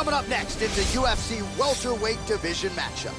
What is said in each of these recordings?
Coming up next, it's a UFC welterweight division matchup.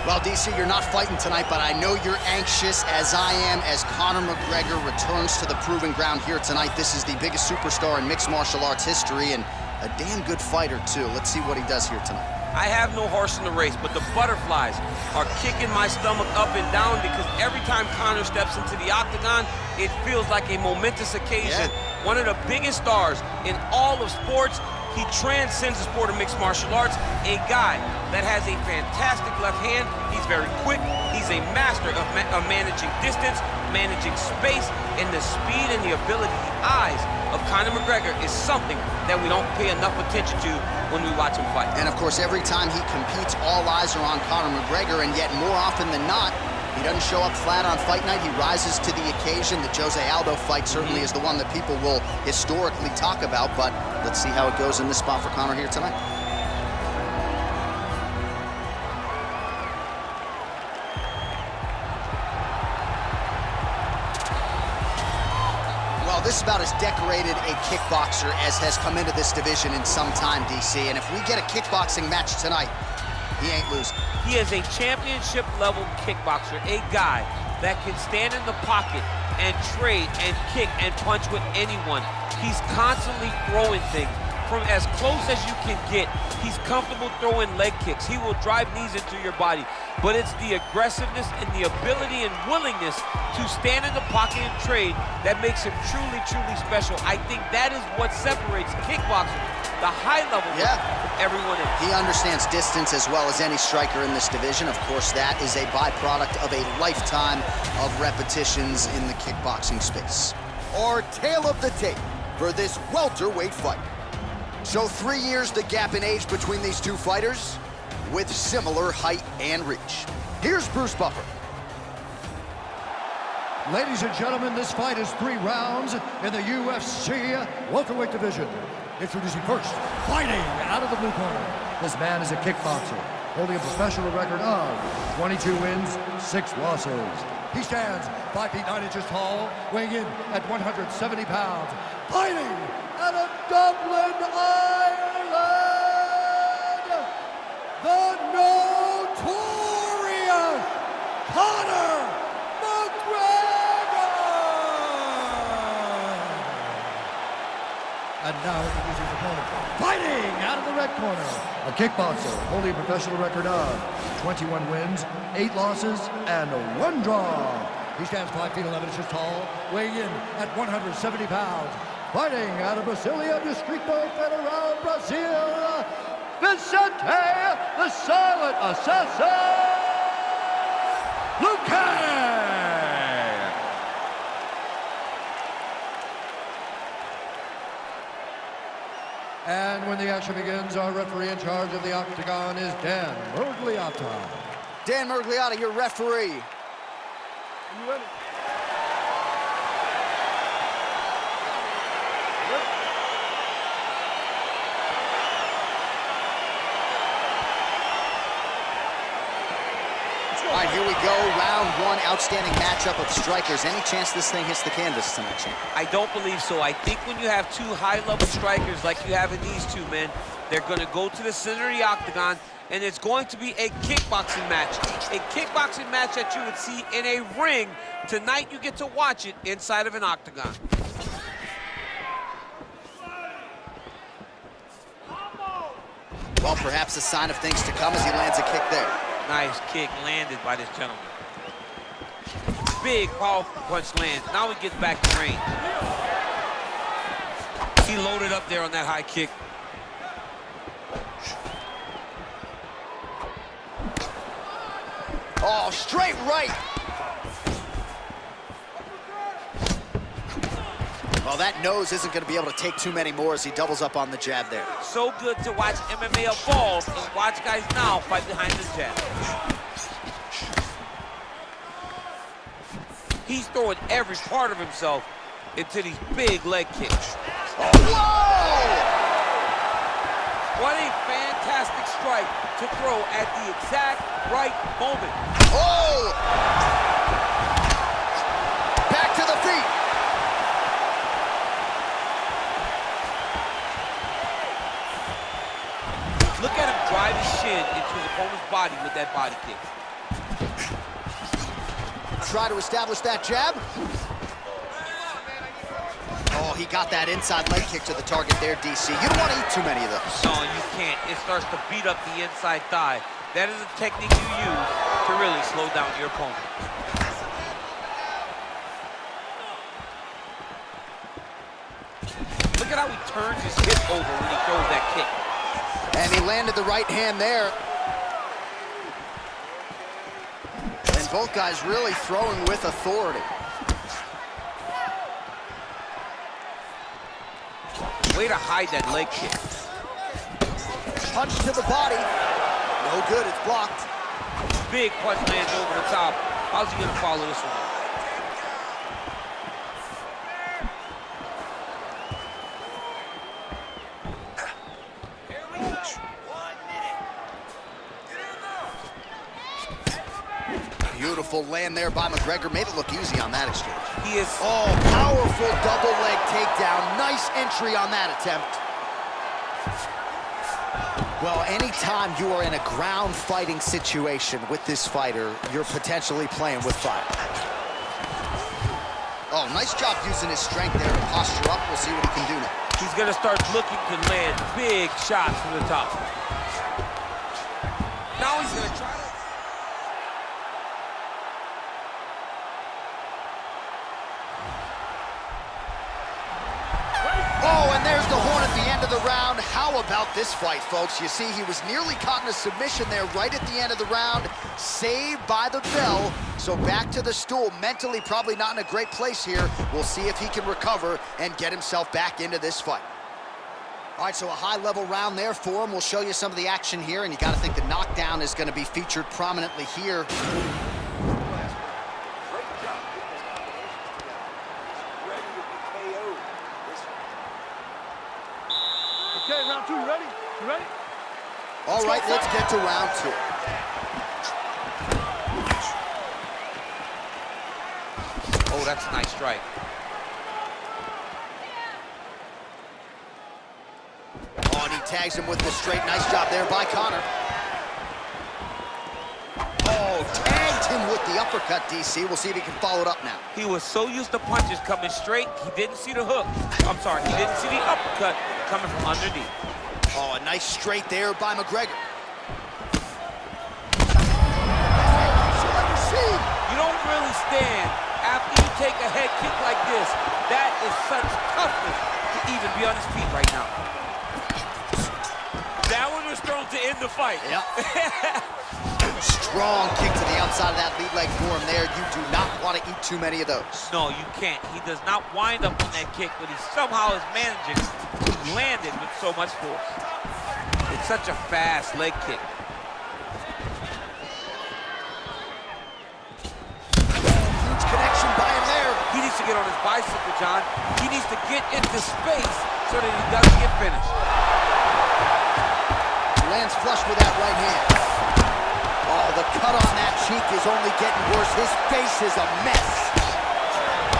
Well, DC, you're not fighting tonight, but I know you're anxious, as I am, as Conor McGregor returns to the proving ground here tonight. This is the biggest superstar in mixed martial arts history, and a damn good fighter, too. Let's see what he does here tonight. I have no horse in the race, but the butterflies are kicking my stomach up and down because every time Conor steps into the octagon, it feels like a momentous occasion. Yeah. One of the biggest stars in all of sports. He transcends the sport of mixed martial arts, a guy that has a fantastic left hand. He's very quick. He's a master of managing distance, managing space, and the speed and the ability, the eyes of Conor McGregor is something that we don't pay enough attention to when we watch him fight. And of course, every time he competes, all eyes are on Conor McGregor, and yet more often than not, he doesn't show up flat on fight night. He rises to the occasion. The Jose Aldo fight certainly is the one that people will historically talk about, but let's see how it goes in this spot for Conor here tonight. Well, this is about as decorated a kickboxer as has come into this division in some time, DC, and if we get a kickboxing match tonight, he ain't losing. He is a championship-level kickboxer, a guy that can stand in the pocket and trade and kick and punch with anyone. He's constantly throwing things from as close as you can get. He's comfortable throwing leg kicks. He will drive knees into your body. But it's the aggressiveness and the ability and willingness to stand in the pocket and trade that makes him truly, truly special. I think that is what separates kickboxing, the high level, from everyone else. He understands distance as well as any striker in this division. Of course, that is a byproduct of a lifetime of repetitions in the kickboxing space. Our tale of the tape for this welterweight fight. So 3 years the gap in age between these two fighters, with similar height and reach. Here's Bruce Buffer. Ladies and gentlemen, this fight is 3 rounds in the UFC welterweight division. Introducing first, fighting out of the blue corner. This man is a kickboxer, holding a professional record of 22 wins, 6 losses. He stands 5 feet 9 inches tall, weighing in at 170 pounds. Fighting out of Dublin, Ireland, the notorious Conor McGregor! And now introducing his opponent, fighting out of the red corner, a kickboxer holding a professional record of 21 wins, 8 losses, and 1 draw. He stands 5 feet 11 inches tall, weighing in at 170 pounds. Fighting out of Brasilia, Distrito Federal, Brazil, Vicente, the Silent Assassin, Luque! And when the action begins, our referee in charge of the octagon is Dan Murgliata. Dan Murgliata, your referee. You ready? All right, here we go. Round 1, outstanding matchup of strikers. Any chance this thing hits the canvas tonight, champ? I don't believe so. I think when you have 2 high-level strikers like you have in these 2 men, they're going to go to the center of the octagon, and it's going to be a kickboxing match. A kickboxing match that you would see in a ring. Tonight, you get to watch it inside of an octagon. Well, perhaps a sign of things to come as he lands a kick there. Nice kick landed by this gentleman. Big, powerful punch lands. Now he gets back to range. He loaded up there on that high kick. Oh, straight right. Well, that nose isn't going to be able to take too many more as he doubles up on the jab there. So good to watch MMA evolve and watch guys now fight behind the jab. He's throwing every part of himself into these big leg kicks. Oh, whoa! What a fantastic strike to throw at the exact right moment. Oh! Back to the feet. Look at him drive his shin into his opponent's body with that body kick. Try to establish that jab. Oh, he got that inside leg kick to the target there, DC. You don't want to eat too many of those. No, you can't. It starts to beat up the inside thigh. That is a technique you use to really slow down your opponent. Look at how he turns his hip over when he throws that kick. And he landed the right hand there. And both guys really throwing with authority. Way to hide that leg kick. Punch to the body. No good, it's blocked. Big punch lands over the top. How's he gonna follow this one? Beautiful land there by McGregor. Made it look easy on that exchange. He is... Oh, powerful double leg takedown. Nice entry on that attempt. Well, anytime you are in a ground fighting situation with this fighter, you're potentially playing with fire. Oh, nice job using his strength there to posture up. We'll see what he can do now. He's gonna start looking to land big shots from the top. Now he's gonna try to... Oh, and there's the horn at the end of the round. How about this fight, folks? You see, he was nearly caught in a submission there right at the end of the round. Saved by the bell. So back to the stool. Mentally, probably not in a great place here. We'll see if he can recover and get himself back into this fight. All right, so a high-level round there for him. We'll show you some of the action here, and you got to think the knockdown is going to be featured prominently here. Okay, round two, you ready? You ready? All right, let's get to round two. Oh, that's a nice strike. Oh, and he tags him with the straight. Nice job there by Conor. Oh, tagged him with the uppercut, DC. We'll see if he can follow it up now. He was so used to punches coming straight, he didn't see the hook. I'm sorry, he didn't see the uppercut coming from underneath. Oh, a nice straight there by McGregor. You don't really stand after you take a head kick like this. That is such toughness to even be on his feet right now. That one was thrown to end the fight. Yep. Strong kick to the outside of that lead leg for him there. You do not want to eat too many of those. No, you can't. He does not wind up on that kick, but he somehow is managing to land it with so much force. It's such a fast leg kick. Huge connection by him there. He needs to get on his bicycle, John. He needs to get into space so that he doesn't get finished. Lands flush with that right hand. Oh, the cut on that cheek is only getting worse. His face is a mess.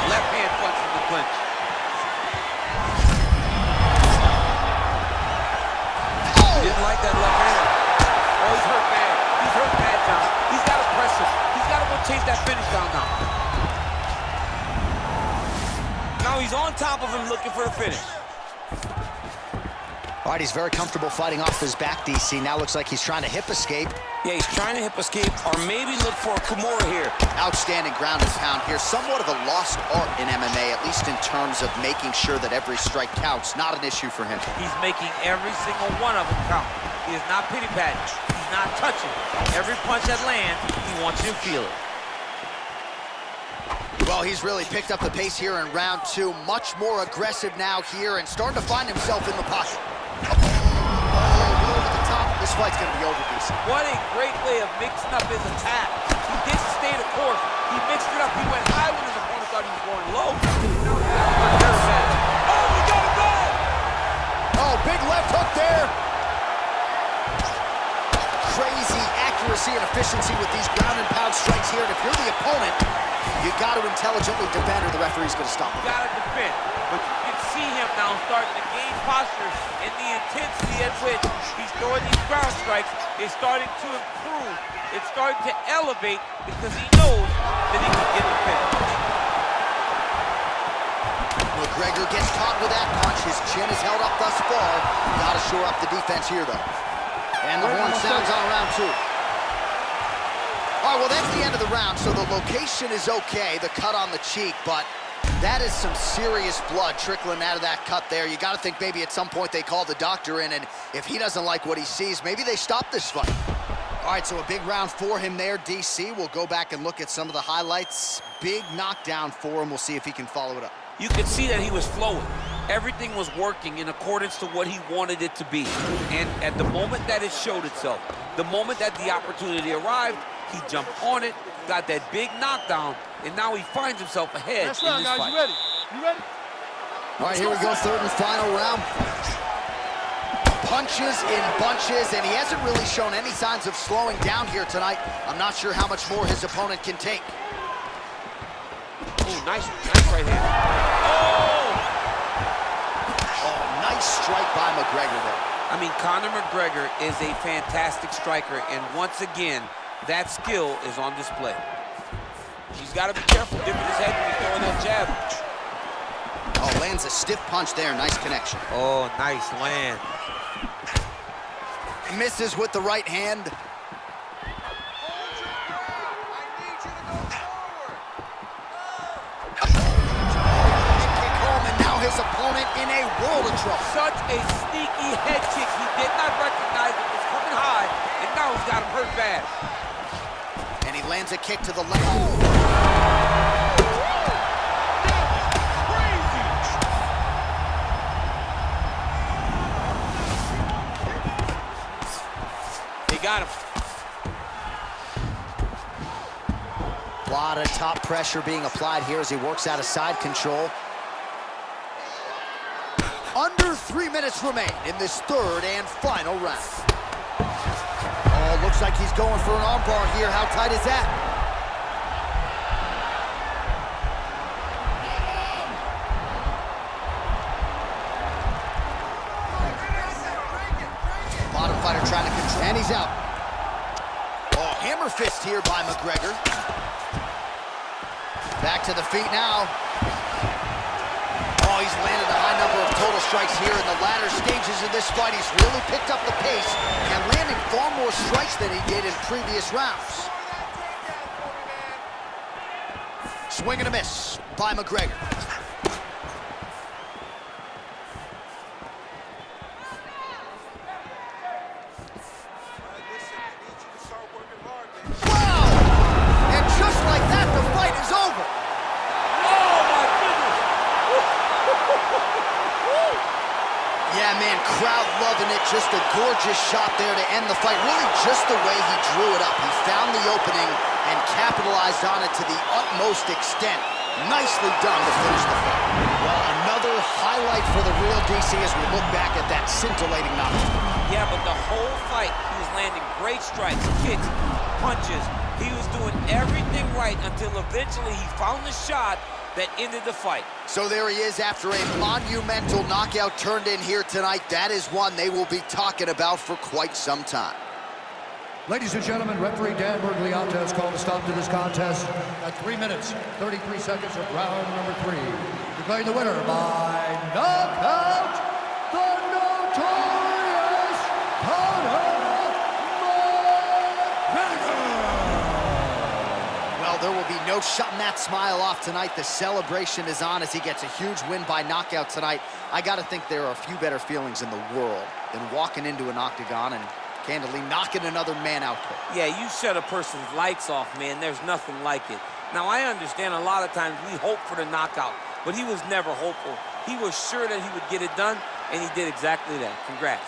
Left hand punch from the clinch. Oh! Didn't like that left hand. Oh, he's hurt bad. He's hurt bad, John. He's got to press him. He's got to go chase that finish down now. Now he's on top of him looking for the finish. All right, he's very comfortable fighting off his back, DC. Now looks like he's trying to hip escape. Yeah, he's trying to hip escape or maybe look for a Kimura here. Outstanding ground and pound here. Somewhat of a lost art in MMA, at least in terms of making sure that every strike counts. Not an issue for him. He's making every single one of them count. He is not pity-patting. He's not touching. Every punch that lands, he wants you to feel it. Well, he's really picked up the pace here in round two. Much more aggressive now here and starting to find himself in the pocket. Oh, over the top. This fight's going to be over, DC. What a great way of mixing up his attack. He didn't stay the course. He mixed it up. He went high when his opponent thought he was going low. Oh, we got him back! Oh, big left hook there. seeing efficiency with these ground and pound strikes here, and if you're the opponent, you got to intelligently defend or the referee's going to stop You it. got to defend, but you can see him now starting to gain posture, and the intensity at which he's throwing these ground strikes is starting to improve. It's starting to elevate because he knows that he can get the finish. McGregor gets caught with that punch. His chin is held up thus far. Got to shore up the defense here, though. And the horn sounds on round 2. All right, well, that's the end of the round, so the location is okay, the cut on the cheek, but that is some serious blood trickling out of that cut there. You got to think maybe at some point they call the doctor in, and if he doesn't like what he sees, maybe they stop this fight. All right, so a big round for him there, DC. We'll go back and look at some of the highlights. Big knockdown for him. We'll see if he can follow it up. You could see that he was flowing. Everything was working in accordance to what he wanted it to be. And at the moment that it showed itself, the moment that the opportunity arrived, he jumped on it, got that big knockdown, and now he finds himself ahead in this fight. Guys, you ready? You ready? All right, here we go, third and final round. Punches in bunches, and he hasn't really shown any signs of slowing down here tonight. I'm not sure how much more his opponent can take. Oh, nice right hand. Oh, nice strike by McGregor there. I mean, Conor McGregor is a fantastic striker, and once again, that skill is on display. He's got to be careful dipping his head when he's throwing that jab. Oh, lands a stiff punch there. Nice connection. Oh, nice land. Misses with the right hand. I need you to go forward. Kick home, and now his opponent in a world of trouble. Such a sneaky head kick. He did not recognize it was coming high, and now he's got him hurt bad. And he lands a kick to the left. He got him. A lot of top pressure being applied here as he works out of side control. Under 3 minutes remain in this third and final round. Oh, looks like he's going for an armbar here. How tight is that? Bottom fighter trying to control, and he's out. Oh, hammer fist here by McGregor. Back to the feet now. Oh, he's landed a high number of total strikes here in the latter stages of this fight. He's really picked up the pace and landing far more strikes than he did in previous rounds. Swing and a miss by McGregor. Wow! And just like that, the fight is over. Yeah, man, crowd loving it. Just a gorgeous shot there to end the fight. Really just the way he drew it up. He found the opening and capitalized on it to the utmost extent. Nicely done to finish the fight. Well, another highlight for the real DC as we look back at that scintillating knockout. Yeah, but the whole fight, he was landing great strikes, kicks, punches. He was doing everything right until eventually he found the shot that ended the fight. So there he is after a monumental knockout turned in here tonight. That is one they will be talking about for quite some time. Ladies and gentlemen, referee Dan Bergliata has called a stop to this contest at 3 minutes, 33 seconds of round number 3. Declaring the winner by knockout, the notorious Conor McGregor! Well, there will be no shutting that smile off tonight. The celebration is on as he gets a huge win by knockout tonight. I got to think there are a few better feelings in the world than walking into an octagon and candidly knocking another man out cold. Yeah, you shut a person's lights off, man. There's nothing like it. Now, I understand a lot of times we hope for the knockout, but he was never hopeful. He was sure that he would get it done, and he did exactly that. Congrats.